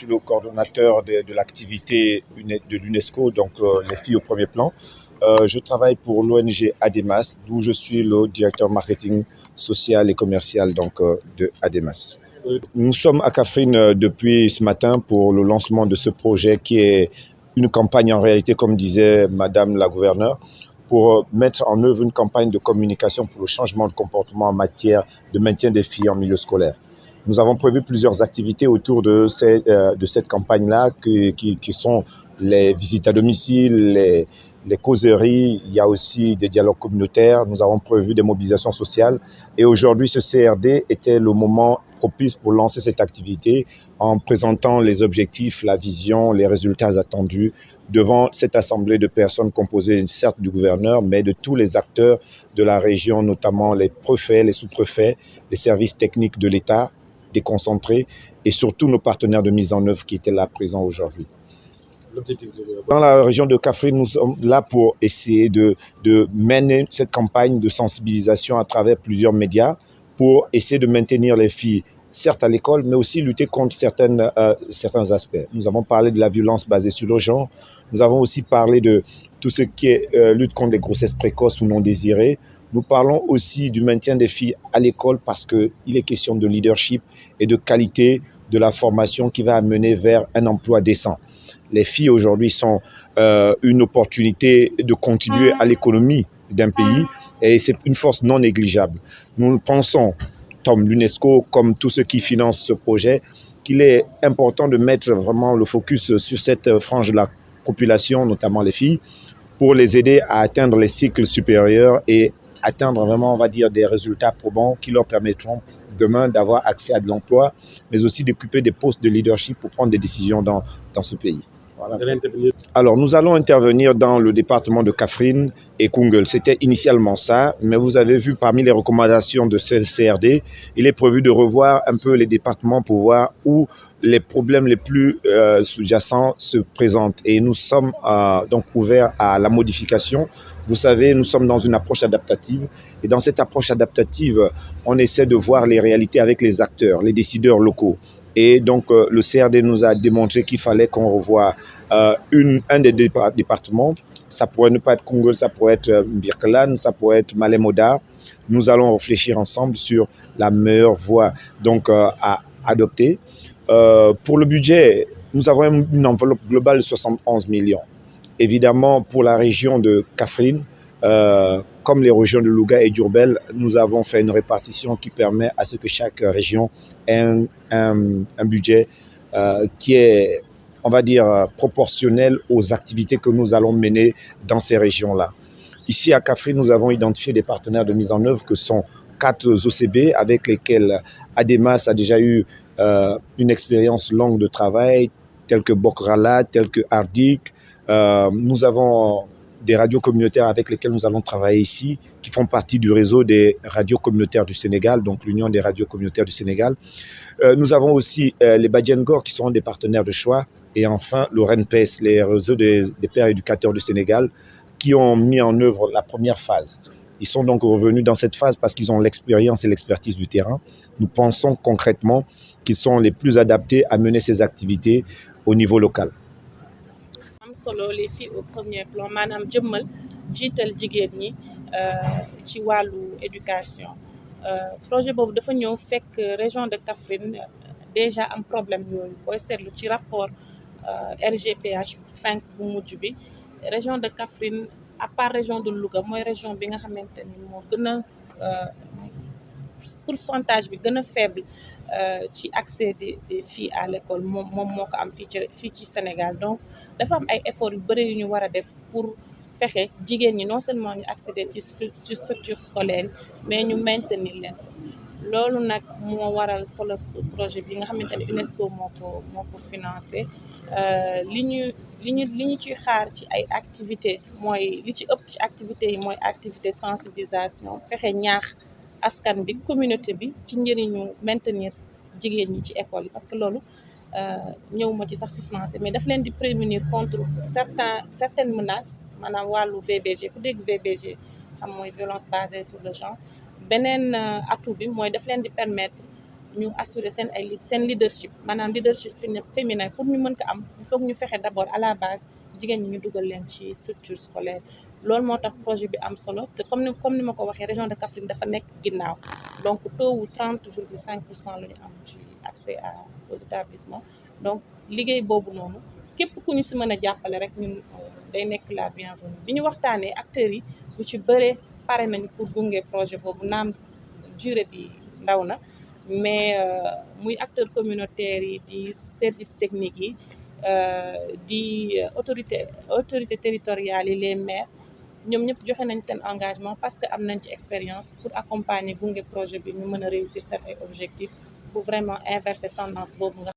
suis le coordonnateur de l'activité de l'UNESCO, donc les filles au premier plan. Je travaille pour l'ONG ADEMAS, d'où je suis le directeur marketing social et commercial de ADEMAS. Nous sommes à Kaffrine depuis ce matin pour le lancement de ce projet qui est une campagne en réalité, comme disait Madame la gouverneure, pour mettre en œuvre une campagne de communication pour le changement de comportement en matière de maintien des filles en milieu scolaire. Nous avons prévu plusieurs activités autour de cette campagne-là qui sont les visites à domicile, les causeries, il y a aussi des dialogues communautaires, nous avons prévu des mobilisations sociales et aujourd'hui ce CRD était le moment propice pour lancer cette activité en présentant les objectifs, la vision, les résultats attendus devant cette assemblée de personnes composée certes du gouverneur mais de tous les acteurs de la région, notamment les préfets, les sous-préfets, les services techniques de l'État déconcentrés et surtout nos partenaires de mise en œuvre qui étaient là présents aujourd'hui. Dans la région de Kaffrine, nous sommes là pour essayer de mener cette campagne de sensibilisation à travers plusieurs médias pour essayer de maintenir les filles, certes à l'école, mais aussi lutter contre certains aspects. Nous avons parlé de la violence basée sur le genre, nous avons aussi parlé de tout ce qui est lutte contre les grossesses précoces ou non désirées. Nous parlons aussi du maintien des filles à l'école parce qu'il est question de leadership et de qualité de la formation qui va amener vers un emploi décent. Les filles aujourd'hui sont une opportunité de contribuer à l'économie d'un pays et c'est une force non négligeable. Nous pensons, comme l'UNESCO, comme tous ceux qui financent ce projet, qu'il est important de mettre vraiment le focus sur cette frange de la population, notamment les filles, pour les aider à atteindre les cycles supérieurs et atteindre vraiment, on va dire, des résultats probants qui leur permettront demain d'avoir accès à de l'emploi, mais aussi d'occuper des postes de leadership pour prendre des décisions dans ce pays. Voilà. Alors, nous allons intervenir dans le département de Kaffrine et Koungheul. C'était initialement ça, mais vous avez vu parmi les recommandations de ce CRD, il est prévu de revoir un peu les départements pour voir où les problèmes les plus sous-jacents se présentent. Et nous sommes donc ouverts à la modification. Vous savez, nous sommes dans une approche adaptative. Et dans cette approche adaptative, on essaie de voir les réalités avec les acteurs, les décideurs locaux. Et donc, le CRD nous a démontré qu'il fallait qu'on revoie un des départements. Ça pourrait ne pas être Koungheul, ça pourrait être Birkeland, ça pourrait être Malem Hodar. Nous allons réfléchir ensemble sur la meilleure voie donc, à adopter. Pour le budget, nous avons une enveloppe globale de 71 millions. Évidemment, pour la région de Kaffrine, comme les régions de Louga et d'Diourbel, nous avons fait une répartition qui permet à ce que chaque région ait un budget qui est, on va dire, proportionnel aux activités que nous allons mener dans ces régions-là. Ici à Kaffrine, nous avons identifié des partenaires de mise en œuvre que sont 4 OCB avec lesquels ADEMAS a déjà eu une expérience longue de travail, tels que Bokrala, tels que Hardik. Nous avons des radios communautaires avec lesquelles nous allons travailler ici, qui font partie du réseau des radios communautaires du Sénégal, donc l'Union des radios communautaires du Sénégal. Nous avons aussi les Badjengor qui sont des partenaires de choix. Et enfin, le RENPES, les réseaux des pères éducateurs du Sénégal, qui ont mis en œuvre la première phase. Ils sont donc revenus dans cette phase parce qu'ils ont l'expérience et l'expertise du terrain. Nous pensons concrètement qu'ils sont les plus adaptés à mener ces activités au niveau local. Solo les filles au premier plan maanaam jëmmal jiital jigéen ñi ci wàllu éducation projet boobu dafa ñëw fekk région de Kaffrine déjà am problème yooyu booy seetlu ci rapport RGPH 5 bu mujj bi région de Kaffrine à part région de Louga mooy région bi nga xamante ni moo gën a pourcentage bi gën a faible ci accès des filles à l'école moom moo ko am fii ci Sénégal donc dafa am ay efforts yu bëri yu ñu war a def pour fexe jigéen ñi non seulement ñu accéder ci structure scolaire mais ñu maintenir leen loolu nag moo waral solo su projet bi nga xamante ne UNESCO moo ko financé li ñu ciy xaar ci ay activités mooy li ci ëpp ci activités yi mooy activité sensibilisation fexe ñaax askan bi communauté bi ci njëriñu maintenir jigéen ñi ci école yi parce que loolu ñëw ma ci sax si français mais daf leen di prémunir contre certaines menaces maanaam wàllu VBG ku dégg VBG xam mooy violence basée sur le genre beneen atout bi mooy daf leen di permettre ñu assurer seen leadership maanaam leadership féminin pour ñu mën ko am il faut que ñu fexe d'abord à la base jigéen ñi ñu dugal leen ci structure scolaire loolu moo tax projet bi am solo te comme ni ma ko waxee région de Kaffrine dafa nekk ginnaaw donc taux wu 30,5% la ñu am ci accès aux établissements donc liggéey boobu noonu képp ku ñu si mën a jàppale rek ñun day nekk la bienvenue bi ñu waxtaanee acteurs yi bu ci bëree pare nañ pour gunge projet boobu naam durée bi ndaw na mais muy acteurs communautaires yi di service technique yi di autorité territoriales yi les maires ñoom ñëpp joxe nañ seen engagement parce que am nañ ci expérience pour accompagner gunge projet bi ñu mën a réussir seen ay objectifs pour vraiment inverser tendance boobu nga